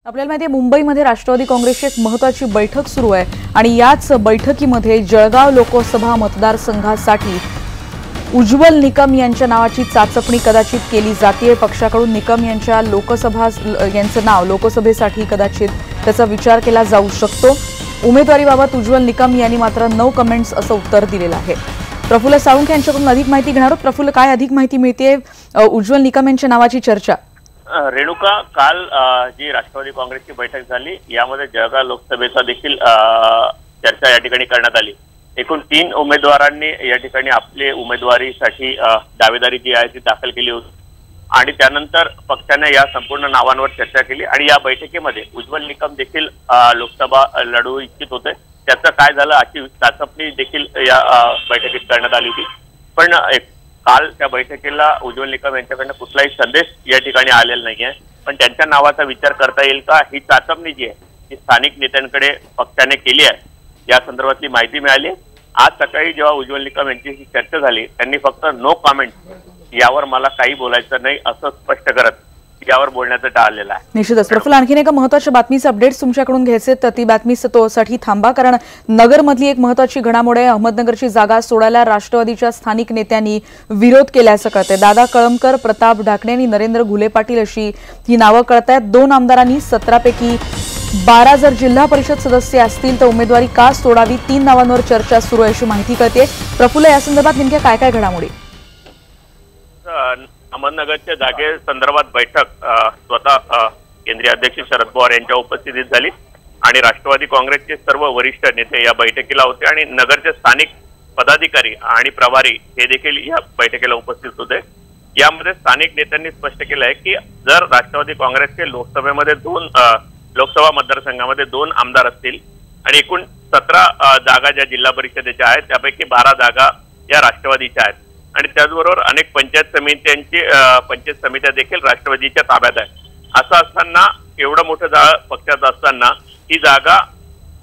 आपल्याला माहिती आहे मुंबईमध्ये राष्ट्रवादी काँग्रेसची एक महत्त्वाची बैठक सुरू आहे आणि याच बैठकीमध्ये जळगाव लोकसभा मतदारसंघासाठी उज्ज्वल निकम यांच्या नावाची चाचपणी कदाचित केली जाते। पक्षाकडून निकम यांच्या यांचं नाव लोकसभेसाठी कदाचित त्याचा विचार केला जाऊ शकतो। उमेदवारीबाबत उज्ज्वल निकम यांनी मात्र नो कमेंट्स असं उत्तर दिलेलं आहे। प्रफुल्ल साळुंखे यांच्याकडून अधिक माहिती घेणार आहोत। प्रफुल्ल, काय अधिक माहिती मिळते उज्ज्वल निकम यांच्या नावाची चर्चा? रेणुका, काल जी राष्ट्रवादी काँग्रेसची बैठक झाली यामध्ये जळगाव लोकसभेचा देखील चर्चा या ठिकाणी करण्यात आली। एकूण 3 उमेदवारांनी या ठिकाणी आपले उमेदवारीसाठी दावेदारी जी आहे ती दाखल केली होती आणि त्यानंतर पक्षाने या संपूर्ण नावांवर चर्चा केली आणि या बैठकीमध्ये उज्ज्वल निकम देखील लोकसभा लढवू इच्छित होते। त्याचं काय झालं अशी चाचपणी देखील या बैठकीत करण्यात आली होती। पण काल त्या बैठकीला उज्ज्वल निकम यांच्याकडनं कुठलाही संदेश या ठिकाणी आलेला नाहीये। पण त्यांच्या नावाचा विचार करता येईल का, ही चाचपणी जी आहे ती स्थानिक नेत्यांकडे पक्षाने केली आहे या संदर्भातली माहिती मिळाली। आज सकाळी जेव्हा उज्ज्वल निकम यांची चर्चा झाली त्यांनी फक्त नो कमेंट, यावर मला काही बोलायचं नाही असं स्पष्ट करत यावर बोलण्याचं टाळलेलं आहे। निश्चितच प्रफुल्ल, आणखीन एका महत्त्वाच्या बातमीचे अपडेट्स तुमच्याकडून घ्यायचे तर ती बातमीसाठी थांबा, कारण नगरमधली एक महत्त्वाची घडामोड आहे। अहमदनगरची जागा सोडायला राष्ट्रवादीच्या स्थानिक नेत्यांनी विरोध केल्याचं कळतंय। दादा कळमकर, प्रताप ढाकणे आणि नरेंद्र घुले पाटील अशी ही नावं कळतायत। 2 आमदारांनी 17 पैकी 12 जर जिल्हा परिषद सदस्य असतील तर उमेदवारी का सोडावी, 3 नावांवर चर्चा सुरू आहे अशी माहिती कळते। प्रफुल्ल, या संदर्भात नेमक्या काय काय घडामोडी? अहमदनगरच्या जागेसंदर्भात बैठक स्वतः केंद्रीय अध्यक्ष शरद पवार यांच्या उपस्थितीत झाली आणि राष्ट्रवादी काँग्रेसचे सर्व वरिष्ठ नेते या बैठकीला होते आणि नगरचे स्थानिक पदाधिकारी आणि प्रभारी हे देखील या बैठकीला उपस्थित होते। यामध्ये स्थानिक नेत्यांनी स्पष्ट केलं आहे की जर राष्ट्रवादी काँग्रेसचे लोकसभा मतदारसंघामध्ये 2 आमदार असतील आणि एकूण 17 जागा ज्या जिल्हा परिषदेच्या आहेत त्यापैकी 12 जागा या राष्ट्रवादीच्या आहेत आणि त्याचबरोबर अनेक पंचायत समित्या देखील राष्ट्रवादीच्या ताब्यात आहे। असं असताना एवढं मोठं पक्षात असताना ही जागा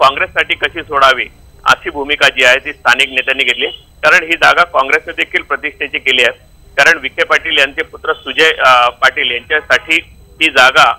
काँग्रेससाठी कशी सोडावी अशी भूमिका जी आहे ती स्थानिक नेत्यांनी घेतली, कारण ही जागा काँग्रेसने देखील प्रतिष्ठेची केली आहे। कारण विखे पाटील यांचे पुत्र सुजय पाटील यांच्यासाठी ही जागा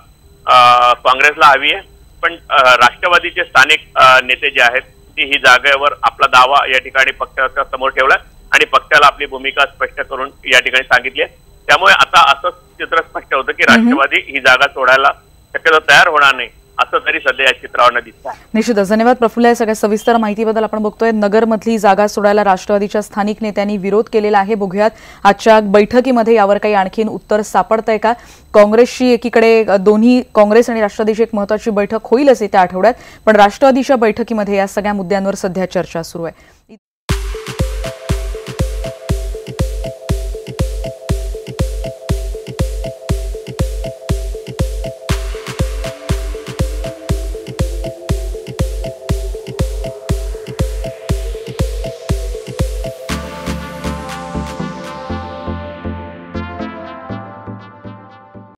काँग्रेसला हवी आहे, पण राष्ट्रवादीचे स्थानिक नेते जे आहेत ती ही जागेवर आपला दावा या ठिकाणी पक्षाच्या समोर ठेवला आणि पक्षाला आपली भूमिका स्पष्ट करून या ठिकाणी सांगितली आहे। त्यामुळे आता असं चित्र स्पष्ट होतं की राष्ट्रवादी ही जागा सोडायला शक्यतो तयार होणार नाही असं तरी सध्या या चित्रावरनं दिसतं। निश्चितच धन्यवाद प्रफुल्ल, या सगळ्या सविस्तर माहितीबद्दल। आपण बघतोय नगरमधली जागा सोडायला राष्ट्रवादीच्या स्थानिक नेत्यांनी विरोध केलेला आहे। बघूयात आजच्या बैठकीमध्ये यावर काही आणखीन उत्तर सापडतंय का। काँग्रेसची एकीकडे दोन्ही काँग्रेस आणि राष्ट्रवादीची एक महत्त्वाची बैठक होईलच येत्या आठवड्यात, पण राष्ट्रवादीच्या बैठकीमध्ये या सगळ्या मुद्द्यांवर सध्या चर्चा सुरू आहे।